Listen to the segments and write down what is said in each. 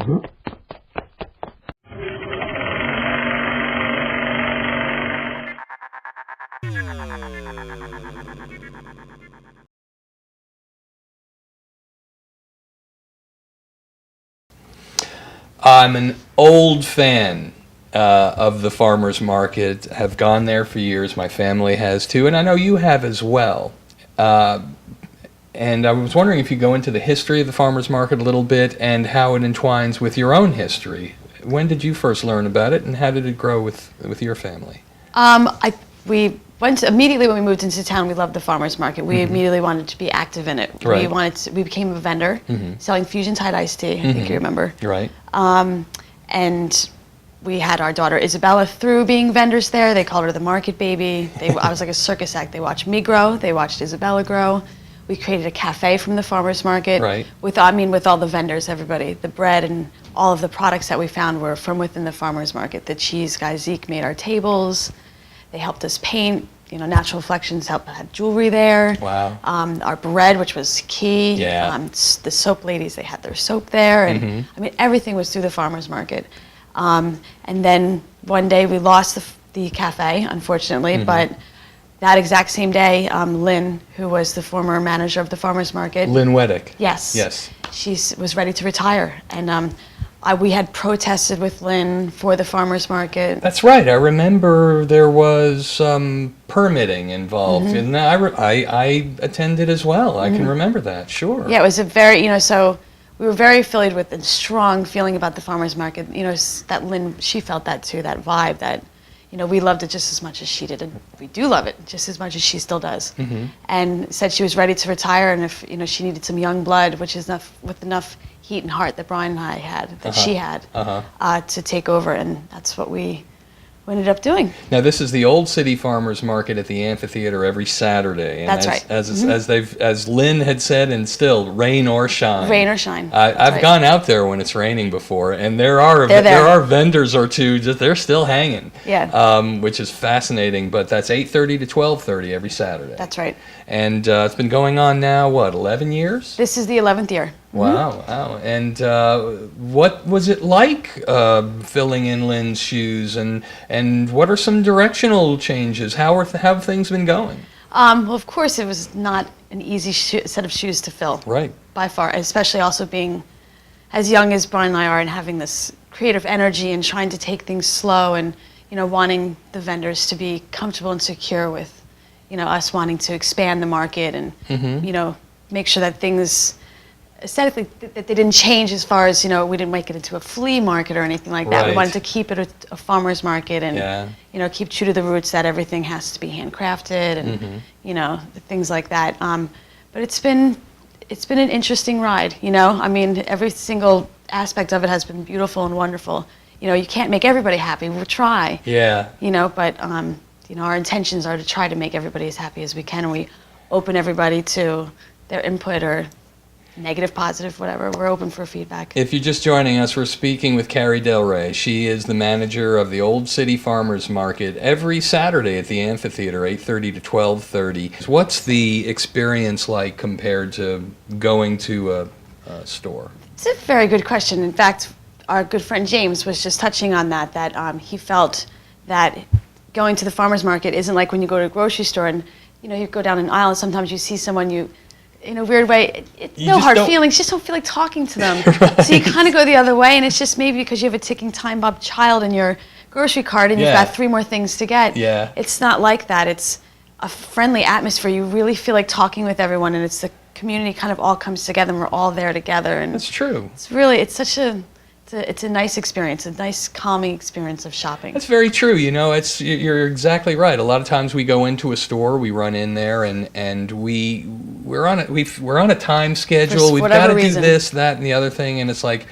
I'm an old fan of the farmers market. Have gone there for years. My family has too, and I know you have as well. And I was wondering if you go into the history of the farmers market a little bit and how it entwines with your own history. When did you first learn about it, and how did it grow with your family? We went immediately when we moved into town. We loved the farmers market. We immediately wanted to be active in it. Right. We became a vendor selling Fusion Tide iced tea. I think you remember. Right. And we had our daughter Isabella through being vendors there. They called her the market baby. I was like a circus act. They watched me grow. They watched Isabella grow. We created a cafe from the farmers market. Right. With all the vendors, everybody. The bread and all of the products that we found were from within the farmers market. The cheese guy Zeke made our tables. They helped us paint. Natural Reflections had jewelry there. Wow. Our bread, which was key. Yeah. The soap ladies, they had their soap there, and everything was through the farmers market. And then one day we lost the cafe, unfortunately, but that exact same day, Lynn, who was the former manager of the farmers market. Lynn Weddick. Yes. Yes. She was ready to retire, and we had protested with Lynn for the farmers market. That's right. I remember there was permitting involved, and I attended as well. I can remember that. Sure. Yeah, it was a very so we were very affiliated with a strong feeling about the farmers market. That Lynn, she felt that too, that vibe that we loved it just as much as she did, and we do love it just as much as she still does. And said she was ready to retire, and if she needed some young blood, which is with enough heat and heart that Brian and I had, that she had, to take over, and that's what we ended up doing. Now, this is the Old City Farmers Market at the amphitheater every Saturday. And that's right. As Lynn had said, and still, rain or shine. Rain or shine. I've gone out there when it's raining before, and there are vendors or two. They're still hanging. Yeah. Which is fascinating. But that's 8:30 to 12:30 every Saturday. That's right. And it's been going on now, 11 years? This is the 11th year. Wow, wow. And what was it like filling in Lynn's shoes, and what are some directional changes? How have things been going? Well, of course, it was not an easy set of shoes to fill. Right. By far, especially also being as young as Brian and I are, and having this creative energy and trying to take things slow, and wanting the vendors to be comfortable and secure with us wanting to expand the market, and make sure that things aesthetically that they didn't change as far as we didn't make it into a flea market or anything like that. Right. We wanted to keep it a farmer's market, and keep true to the roots that everything has to be handcrafted, and things like that. But it's been an interesting ride. Every single aspect of it has been beautiful and wonderful. You can't make everybody happy. We'll try. Yeah. But our intentions are to try to make everybody as happy as we can, and we open everybody to their input, or negative, positive, whatever. We're open for feedback. If you're just joining us, we're speaking with Carrie Del Rey. She is the manager of the Old City Farmers Market every Saturday at the amphitheater, 8:30 to 12:30. What's the experience like compared to going to a store? It's a very good question. In fact, our good friend James was just touching on that he felt that going to the farmers market isn't like when you go to a grocery store and you go down an aisle and sometimes you see someone in a weird way, no hard feelings, just don't feel like talking to them. Right. So you kind of go the other way, and it's just maybe because you have a ticking time bomb child in your grocery cart, and you've got 3 more things to get. Yeah. It's not like that. It's a friendly atmosphere. You really feel like talking with everyone, and it's the community kind of all comes together, and we're all there together. And that's true. It's a nice experience, a nice calming experience of shopping. That's very true. You're exactly right. A lot of times we go into a store, we run in there, and we're on a time schedule. We've got to do this, that, and the other thing, and it's like,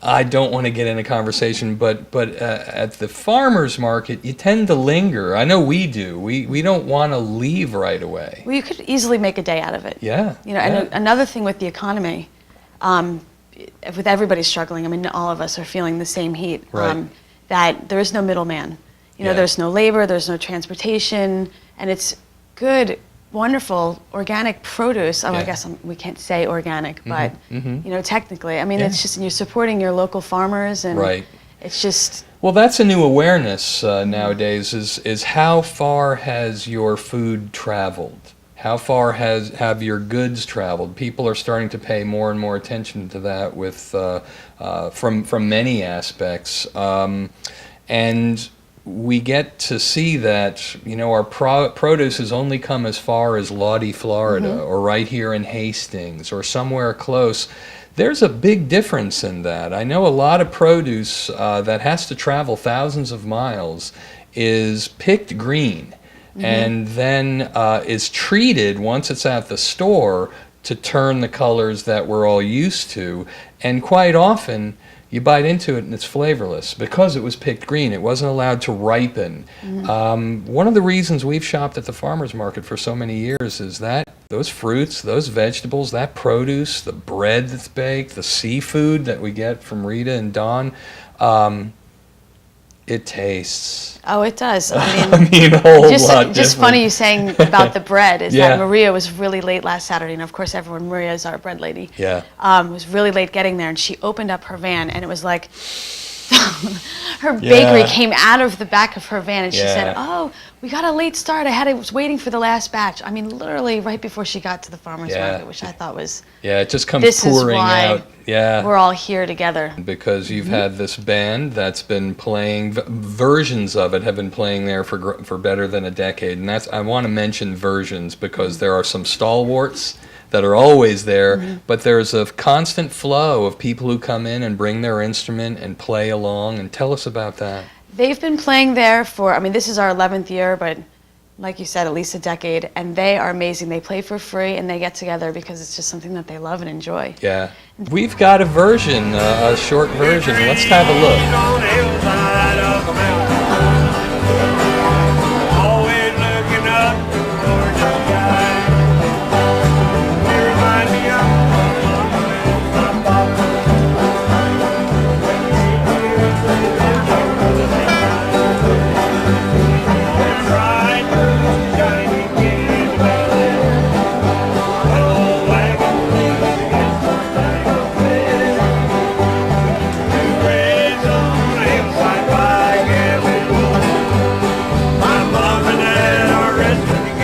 I don't want to get in a conversation. But at the farmers market, you tend to linger. I know we do. We don't want to leave right away. Well, you could easily make a day out of it. Yeah. And another thing with the economy. With everybody struggling, all of us are feeling the same heat. Right. That there is no middleman. There's no labor, there's no transportation, and it's good wonderful organic produce. Oh, Yeah. I guess we can't say organic, but mhm. you know, technically, I mean, Yeah. it's just you're supporting your local farmers, and Right. it's just Well, that's a new awareness nowadays. Is how far has your food traveled? How far have your goods traveled? People are starting to pay more and more attention to that with from many aspects, and we get to see that, you know, our produce has only come as far as Lodi, Florida, or right here in Hastings, or somewhere close. There's a big difference in that. I know a lot of produce that has to travel thousands of miles is picked green and then is treated once it's at the store to turn the colors that we're all used to. And quite often, you bite into it and it's flavorless because it was picked green. It wasn't allowed to ripen. One of the reasons we've shopped at the farmers market for so many years is that those fruits, those vegetables, that produce, the bread that's baked, the seafood that we get from Rita and Don, it tastes. oh, it does. I I mean, mean, a whole just lot just different. funny you saying about the bread is Yeah. that Maria was really late last Saturday, and of course, everyone Maria is our bread lady. Yeah. Was really late getting there, and she opened up her van, and it was like her bakery Yeah. came out of the back of her van, and she said, Yeah. "Oh, we got a late start. I was waiting for the last batch." I mean, literally right before she got to the farmers Yeah. market, which I thought was Yeah, it just comes this is pouring why out. Yeah. we're all here together. Because you've had this band that's been playing, versions of it have been playing there for better than a decade. And that's, I want to mention versions because there are some stalwarts that are always there, but there's a constant flow of people who come in and bring their instrument and play along. And tell us about that. They've been playing there for, I mean, this is our 11th year, but like you said, at least a decade, and they are amazing. They play for free, and they get together because it's just something that they love and enjoy. Yeah. We've got a version, a short version. Let's have a look. On the hillside of the mountain, always looking up towards the sky. You remind me of my papa. That's right, Johnny came to Berlin. Old wagon against the tangled bed. Raised on the hillside by Gavin Wood. My mom and dad are resting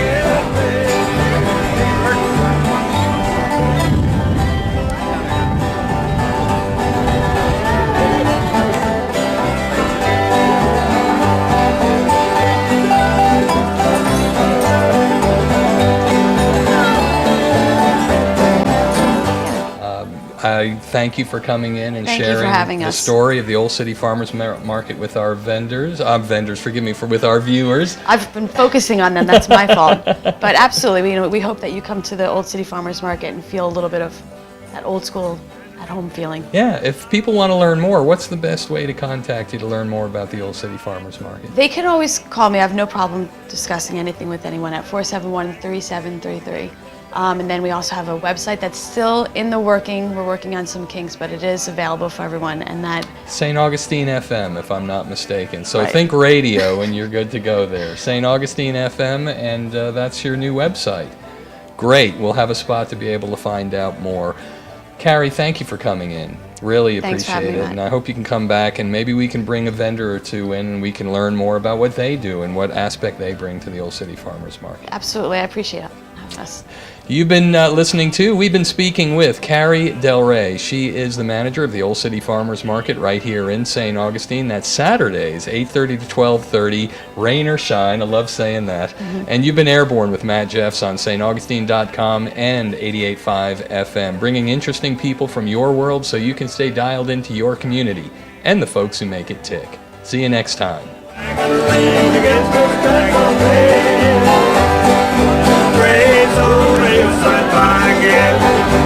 I thank you for coming in and Thank you for sharing having the us. story of the Old City Farmers Market with our with our viewers. I've been focusing on them, that's my fault. But absolutely, you know, we hope that you come to the Old City Farmers Market and feel a little bit of that old school at-home feeling. Yeah, if people want to learn more, what's the best way to contact you to learn more about the Old City Farmers Market? They can always call me. I have no problem discussing anything with anyone at 471-3733. And then we also have a website that's still in the working. We're working on some kinks, but it is available for everyone. And that, St. Augustine FM, if I'm not mistaken. So Right. think radio and you're good to go there. St. Augustine FM, and that's your new website. Great. We'll have a spot to be able to find out more. Carrie, thank you for coming in. Really Thanks for appreciate having me, it. Matt. And I hope you can come back and maybe we can bring a vendor or two in and we can learn more about what they do and what aspect they bring to the Old City Farmers Market. absolutely, I appreciate having us. You've been we've been speaking with Carrie Del Rey. She is the manager of the Old City Farmers Market right here in St. Augustine. That's Saturdays, 8:30 to 12:30, rain or shine. I love saying that. And you've been airborne with Matt Jeffs on staugustine.com and 88.5 FM, bringing interesting people from your world so you can stay dialed into your community and the folks who make it tick. See you next time. against the tangled bed. Raised on the hillside by Gavin